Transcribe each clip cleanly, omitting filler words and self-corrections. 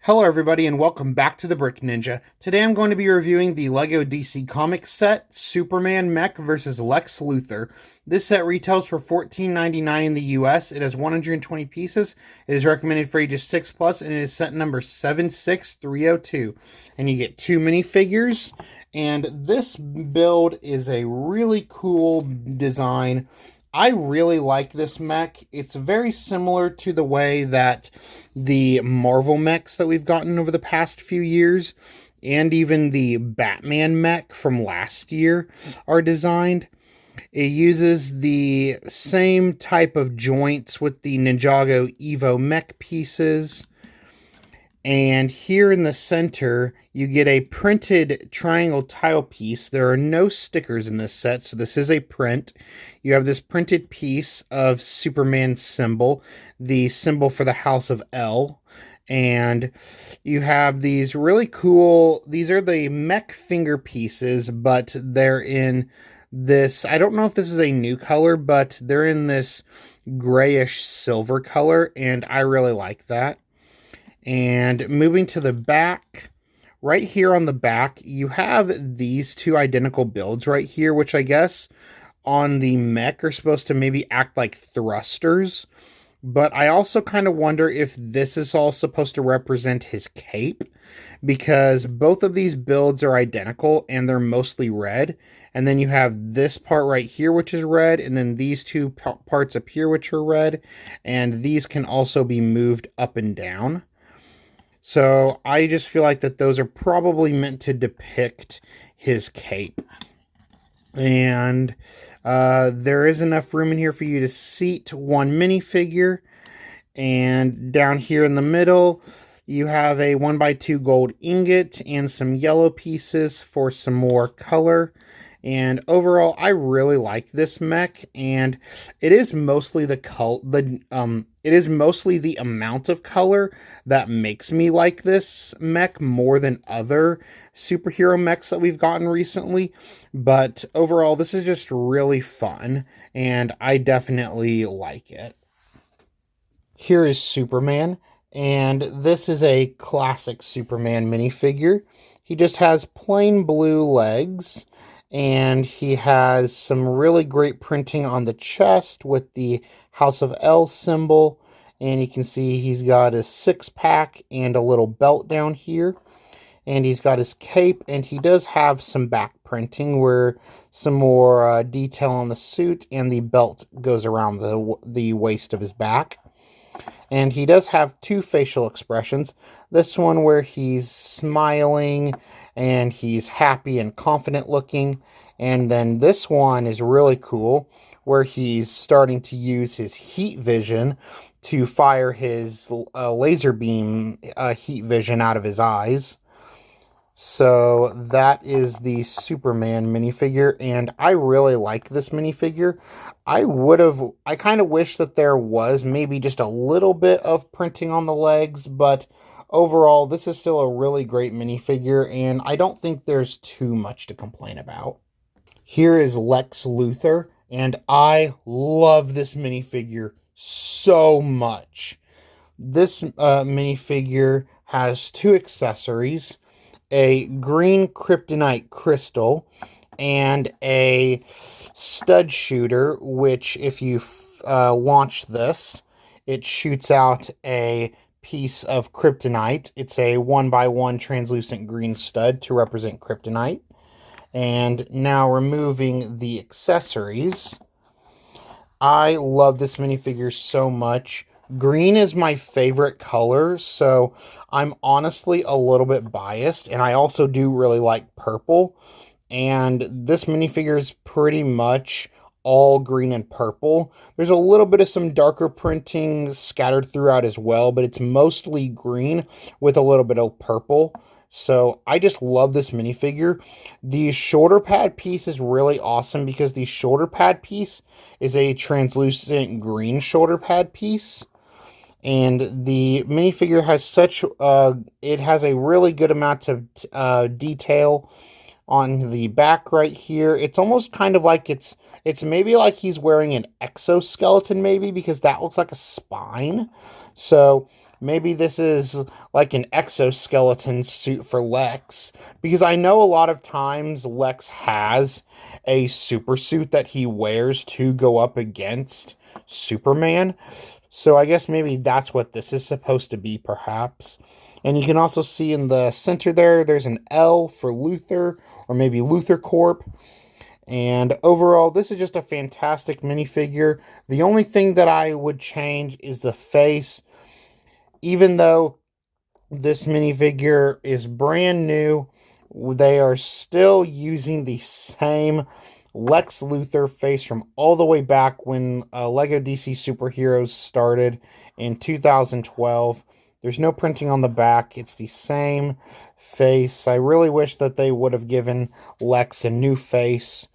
Hello everybody and welcome back to the Brick Ninja. Today I'm going to be reviewing the LEGO DC Comics set, Superman Mech vs. Lex Luthor. This set retails for $14.99 in the US. It has 120 pieces. It is recommended for ages 6 plus and it is set number 76302. And you get 2 minifigures. And this build is a really cool design. I really like this mech. It's very similar to the way that the Marvel mechs that we've gotten over the past few years, and even the Batman mech from last year, are designed. It uses the same type of joints with the Ninjago Evo mech pieces. And here in the center, you get a printed triangle tile piece. There are no stickers in this set, so this is a print. You have this printed piece of Superman's symbol, the symbol for the House of L. And you have these really cool, these are the mech finger pieces, but they're in this, I don't know if this is a new color, but they're in this grayish silver color, and I really like that. And moving to the back, right here on the back, you have these two identical builds right here, which I guess on the mech are supposed to maybe act like thrusters. But I also kind of wonder if this is all supposed to represent his cape, because both of these builds are identical and they're mostly red. And then you have this part right here, which is red, and then these two parts up here, which are red. And these can also be moved up and down. So I just feel like that those are probably meant to depict his cape. And there is enough room in here for you to seat one minifigure. And down here in the middle, you have a 1x2 gold ingot and some yellow pieces for some more color. And overall, I really like this mech, and it is mostly the amount of color that makes me like this mech more than other superhero mechs that we've gotten recently. But overall, this is just really fun, and I definitely like it. Here is Superman, and this is a classic Superman minifigure. He just has plain blue legs. And he has some really great printing on the chest with the House of L symbol. And you can see he's got a 6-pack and a little belt down here. And he's got his cape, and he does have some back printing where some more detail on the suit, and the belt goes around the waist of his back. And he does have two facial expressions. This one where he's smiling and he's happy and confident looking. And then this one is really cool, where he's starting to use his heat vision to fire his laser beam heat vision out of his eyes. So that is the Superman minifigure, and I really like this minifigure. I kind of wish that there was maybe just a little bit of printing on the legs, but overall, this is still a really great minifigure, and I don't think there's too much to complain about. Here is Lex Luthor, and I love this minifigure so much. This minifigure has two accessories: a green kryptonite crystal and a stud shooter, which if you launch this, it shoots out a piece of kryptonite. It's a 1x1 translucent green stud to represent kryptonite. And now removing the accessories, I love this minifigure so much. Green is my favorite color, so I'm honestly a little bit biased, and I also do really like purple. And this minifigure is pretty much all green and purple. There's a little bit of some darker printing scattered throughout as well, but it's mostly green with a little bit of purple. So I just love this minifigure. The shoulder pad piece is really awesome because the shoulder pad piece is a translucent green shoulder pad piece. And the minifigure has it has a really good amount of detail on the back right here. It's almost kind of like it's maybe like he's wearing an exoskeleton maybe, because that looks like a spine. So maybe this is like an exoskeleton suit for Lex, because I know a lot of times Lex has a super suit that he wears to go up against Superman. So I guess maybe that's what this is supposed to be, perhaps. And you can also see in the center there, there's an L for Luthor, or maybe Luthor Corp. And overall, this is just a fantastic minifigure. The only thing that I would change is the face. Even though this minifigure is brand new, they are still using the same Lex Luthor face from all the way back when Lego DC Superheroes started in 2012. There's no printing on the back. It's the same face. I really wish that they would have given Lex a new face,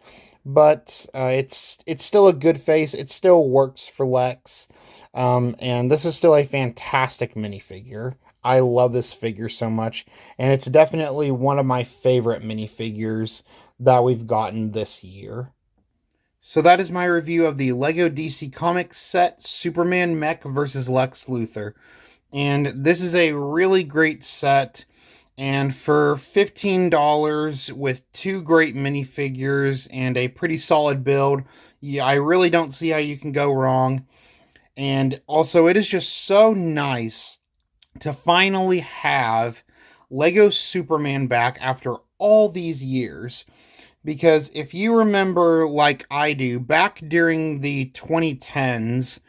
but it's still a good face. It still works for Lex, and this is still a fantastic minifigure. I love this figure so much, and it's definitely one of my favorite minifigures that we've gotten this year. So that is my review of the Lego DC Comics set Superman Mech versus Lex Luthor. And this is a really great set. And for $15 with two great minifigures and a pretty solid build, yeah, I really don't see how you can go wrong. And also, it is just so nice to finally have Lego Superman back after all these years. Because if you remember, like I do, back during the 2010s,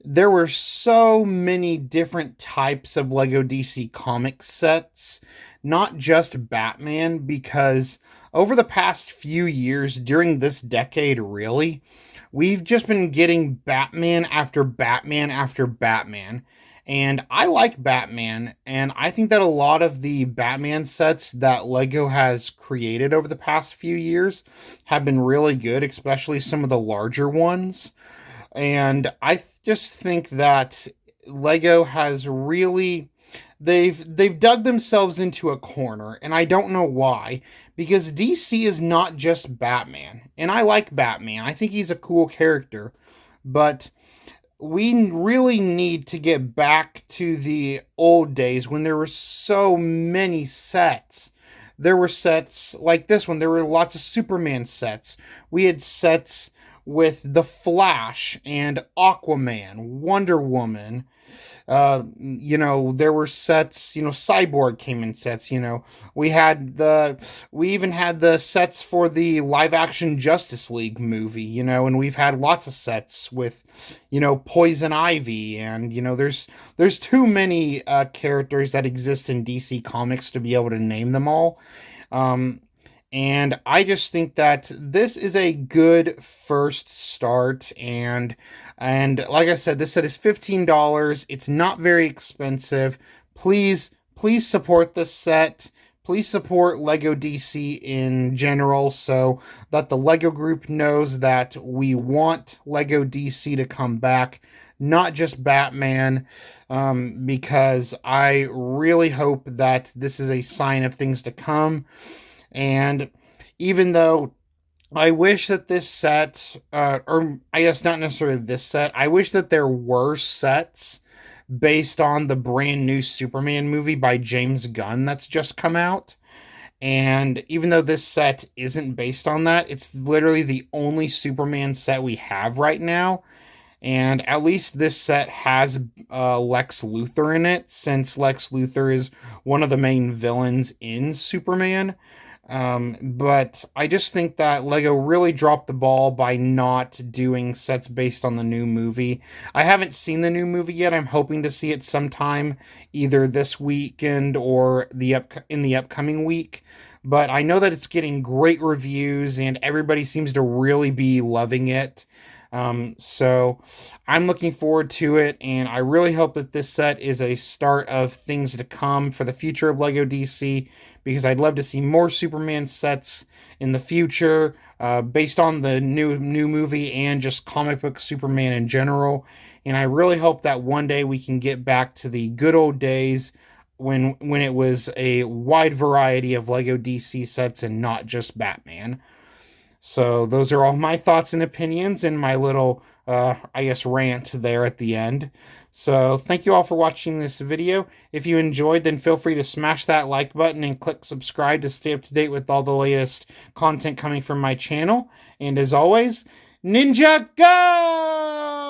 there were so many different types of Lego DC comic sets, not just Batman, because over the past few years, during this decade, really, we've just been getting Batman after Batman after Batman. And I like Batman, and I think that a lot of the Batman sets that Lego has created over the past few years have been really good, especially some of the larger ones. And I just think that Lego has really they've dug themselves into a corner, and I don't know why, because DC is not just Batman. And I like Batman. I think he's a cool character, but we really need to get back to the old days when there were so many sets. There were sets like this one. There were lots of Superman sets. We had sets with The Flash and Aquaman, Wonder Woman. There were sets, Cyborg came in sets, we even had the sets for the live action Justice League movie, and we've had lots of sets with, Poison Ivy, and, there's too many, characters that exist in DC Comics to be able to name them all. And I just think that this is a good first start. And like I said, this set is $15. It's not very expensive. Please support this set. Please support Lego DC in general so that the Lego group knows that we want Lego DC to come back, not just Batman, because I really hope that this is a sign of things to come. And even though I wish that this set, or I guess not necessarily this set, I wish that there were sets based on the brand new Superman movie by James Gunn that's just come out. And even though this set isn't based on that, it's literally the only Superman set we have right now. And at least this set has Lex Luthor in it, since Lex Luthor is one of the main villains in Superman. But I just think that Lego really dropped the ball by not doing sets based on the new movie. I haven't seen the new movie yet. I'm hoping to see it sometime either this weekend or in the upcoming week. But I know that it's getting great reviews and everybody seems to really be loving it. So I'm looking forward to it, and I really hope that this set is a start of things to come for the future of Lego DC, because I'd love to see more Superman sets in the future, based on the new movie and just comic book Superman in general. And I really hope that one day we can get back to the good old days when it was a wide variety of Lego DC sets and not just Batman. So those are all my thoughts and opinions in my little I guess, rant there at the end. So thank you all for watching this video. If you enjoyed, then feel free to smash that like button and click subscribe to stay up to date with all the latest content coming from my channel. And as always, Ninja Go!